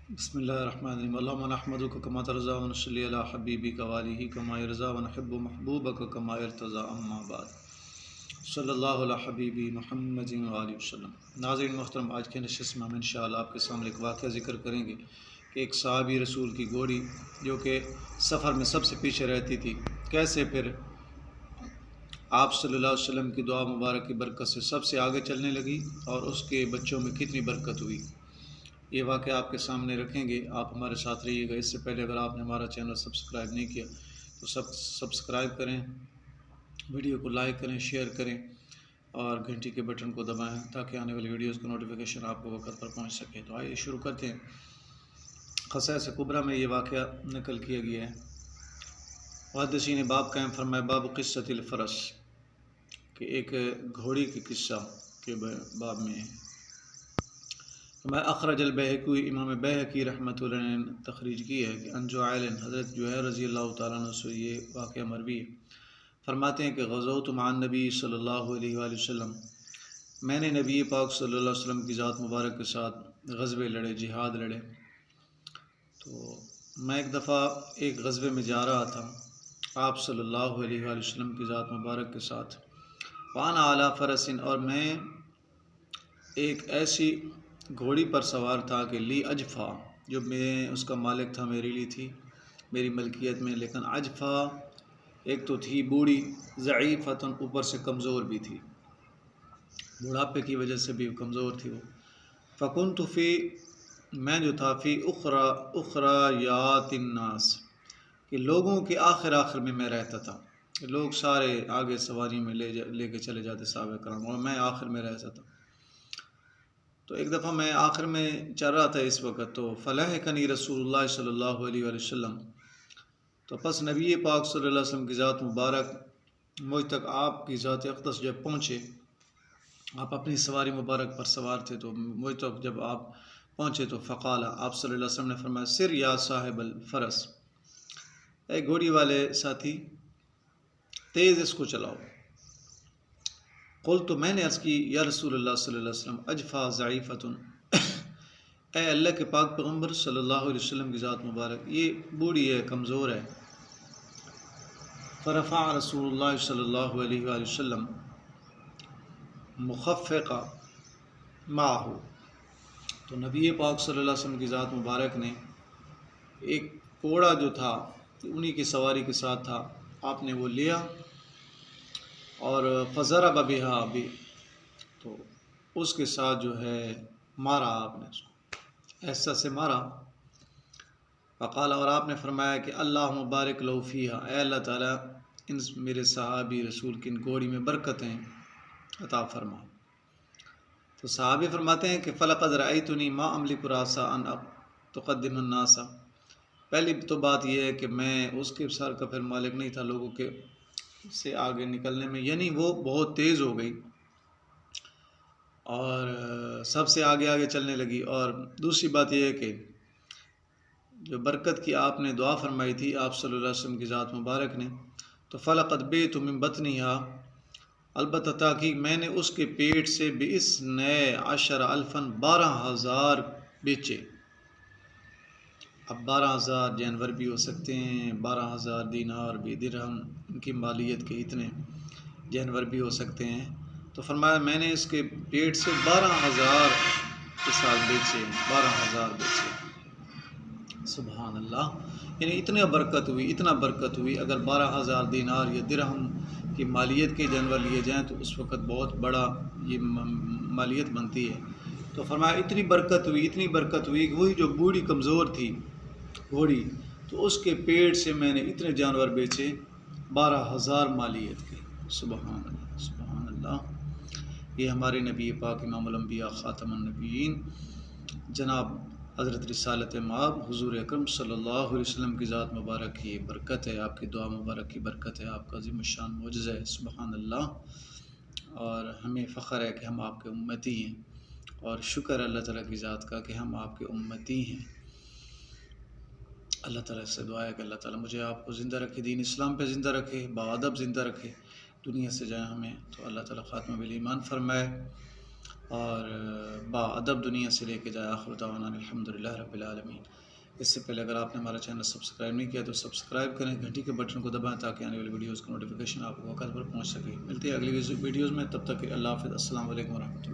بسم اللہ الرحمن الرحیم اللہم نحمدک کما ترضی و نصلی علی حبیبک و آلہ کما یرضی و نحب محبوبک کما یرتضی اما بعد صلی اللہ علی حبیبی محمد و آلہ وسلم۔ ناظرین محترم، آج کے نشست میں ہم انشاءاللہ آپ کے سامنے ایک واقعہ ذکر کریں گے کہ ایک صحابی رسول کی گھوڑی جو کہ سفر میں سب سے پیچھے رہتی تھی، کیسے پھر آپ صلی اللہ علیہ وسلم کی دعا مبارک کی برکت سے سب سے آگے چلنے لگی اور اس کے بچوں میں کتنی برکت ہوئی۔ یہ واقعہ آپ کے سامنے رکھیں گے، آپ ہمارے ساتھ رہیے گا۔ اس سے پہلے اگر آپ نے ہمارا چینل سبسکرائب نہیں کیا تو سبسکرائب کریں، ویڈیو کو لائک کریں، شیئر کریں اور گھنٹی کے بٹن کو دبائیں تاکہ آنے والی ویڈیوز کا نوٹیفیکیشن آپ کو وقت پر پہنچ سکے۔ تو آئیے شروع کرتے ہیں۔ قصائص کبریٰ میں یہ واقعہ نقل کیا گیا ہے۔ محدثین نے باب قائم فرمایا، باب قصۃ الفرس، کہ ایک گھوڑی کی قصہ کے باب میں ہے۔ میں اخرج البیہقی، امام بیہقی رحمۃ اللہ نے تخریج کی ہے کہ ان جعیل، حضرت جعیل رضی اللہ تعالیٰ عنہ سے یہ واقعہ مروی ہے، فرماتے ہیں کہ غزوت مع النبی صلی اللہ علیہ وآلہ وسلم، میں نے نبی پاک صلی اللہ علیہ وسلم کی ذات مبارک کے ساتھ غزوے لڑے، جہاد لڑے۔ تو میں ایک دفعہ ایک غزوے میں جا رہا تھا آپ صلی اللہ علیہ وآلہ وسلم کی ذات مبارک کے ساتھ، وانا علی فرس، اور میں ایک ایسی گھوڑی پر سوار تھا کہ لی اجفا، جو میں اس کا مالک تھا میرے لیے تھی، میری ملکیت میں، لیکن اجفا ایک تو تھی بوڑھی، ضعیفتن، اوپر سے کمزور بھی تھی، بڑھاپے کی وجہ سے بھی کمزور تھی وہ۔ فکنت فی، میں جو تھا، فی اخریات الناس، کہ لوگوں کے آخر میں رہتا تھا، کہ لوگ سارے آگے سواری میں لے کے چلے جاتے صحابہ کرام، اور میں آخر میں رہتا تھا۔ تو ایک دفعہ میں آخر میں چل رہا تھا اس وقت، تو فلحقنی رسول اللہ صلی اللہ علیہ وآلہ وسلم، تو پس نبی پاک صلی اللہ علیہ وسلم کی ذات مبارک مجھ تک، آپ کی ذات اقدس جب پہنچے، آپ اپنی سواری مبارک پر سوار تھے، تو مجھ تک جب آپ پہنچے تو فقال، آپ صلی اللہ علیہ وسلم نے فرمایا، سر یا صاحب الفرس، اے گھوڑی والے ساتھی، تیز اس کو چلاؤ۔ قلت، تو میں نے عرض کی، یا رسول اللہ صلی اللہ علیہ وسلم، اجفا ضعیفتن، اے اللہ کے پاک پیغمبر صلی اللہ علیہ وسلم کی ذات مبارک، یہ بوڑھی ہے، کمزور ہے۔ فرفع رسول اللہ صلی اللہ علیہ وآلہ وسلم مخفقہ معہ، تو نبی پاک صلی اللہ علیہ وسلم کی ذات مبارک نے ایک کوڑا جو تھا، انہی کی سواری کے ساتھ تھا، آپ نے وہ لیا اور فضرب بہا بھی، تو اس کے ساتھ جو ہے مارا، آپ نے اس کو ایسا سے مارا۔ فقال، اور آپ نے فرمایا کہ اللہ مبارک لو فیہا، اے اللہ تعالیٰ ان میرے صحابی رسول کی ان گھوڑی میں برکتیں عطا فرما۔ تو صحابی فرماتے ہیں کہ فلقد رأیتنی ما املک راسا ان تقدم الناس، پہلی تو بات یہ ہے کہ میں اس کے سر کا پھر مالک نہیں تھا لوگوں کے سے آگے نکلنے میں، یعنی وہ بہت تیز ہو گئی اور سب سے آگے چلنے لگی۔ اور دوسری بات یہ ہے کہ جو برکت کی آپ نے دعا فرمائی تھی آپ صلی اللہ علیہ وسلم کی ذات مبارک نے، تو فلقد بیت من بطنہا، البتہ تاکہ میں نے اس کے پیٹ سے ب12 12,000 بیچے۔ اب 12,000 جانور بھی ہو سکتے ہیں، 12,000 دینار بھی، درہم، ان کی مالیت کے اتنے جانور بھی ہو سکتے ہیں۔ تو فرمایا میں نے اس کے پیٹ سے 12,000 کے ساتھ بیچے، 12,000 بیچے۔ سبحان اللہ، یعنی اتنا برکت ہوئی۔ اگر 12,000 دینار یا درہم کی مالیت کے جانور لیے جائیں تو اس وقت بہت بڑا یہ مالیت بنتی ہے۔ تو فرمایا اتنی برکت ہوئی کہ وہی جو بوڑھی کمزور تھی گھوڑی، تو اس کے پیٹ سے میں نے اتنے جانور بیچے 12,000 مالیت کے۔ سبحان اللہ، سبحان اللہ۔ یہ ہمارے نبی پاک امام الانبیاء خاتم النبیین جناب حضرت رسالت مآب حضور اکرم صلی اللہ علیہ وسلم کی ذات مبارک کی برکت ہے، آپ کی دعا مبارک کی برکت ہے، آپ کا عظیم الشان معجزہ ہے۔ سبحان اللہ۔ اور ہمیں فخر ہے کہ ہم آپ کے امتی ہیں، اور شکر اللہ تعالیٰ کی ذات کا کہ ہم آپ کے امتی ہیں۔ اللہ تعالیٰ سے دعا ہے کہ اللہ تعالیٰ مجھے آپ کو زندہ رکھے، دین اسلام پہ زندہ رکھے، باادب زندہ رکھے، دنیا سے جائیں ہمیں تو اللہ تعالیٰ خاتمہ بالایمان فرمائے۔ اور باادب دنیا سے لے کے جائے آخر دعوانا الحمدللہ رب العالمین۔ اس سے پہلے اگر آپ نے ہمارا چینل سبسکرائب نہیں کیا تو سبسکرائب کریں، گھنٹی کے بٹن کو دبائیں تاکہ آنے والی ویڈیوز کا نوٹیفیکیشن آپ کو وقت پر پہنچ سکے۔ ملتے ہیں اگلی ویڈیوز میں، تب تک کہ اللہ حافظ، السلام علیکم ورحمۃ اللہ۔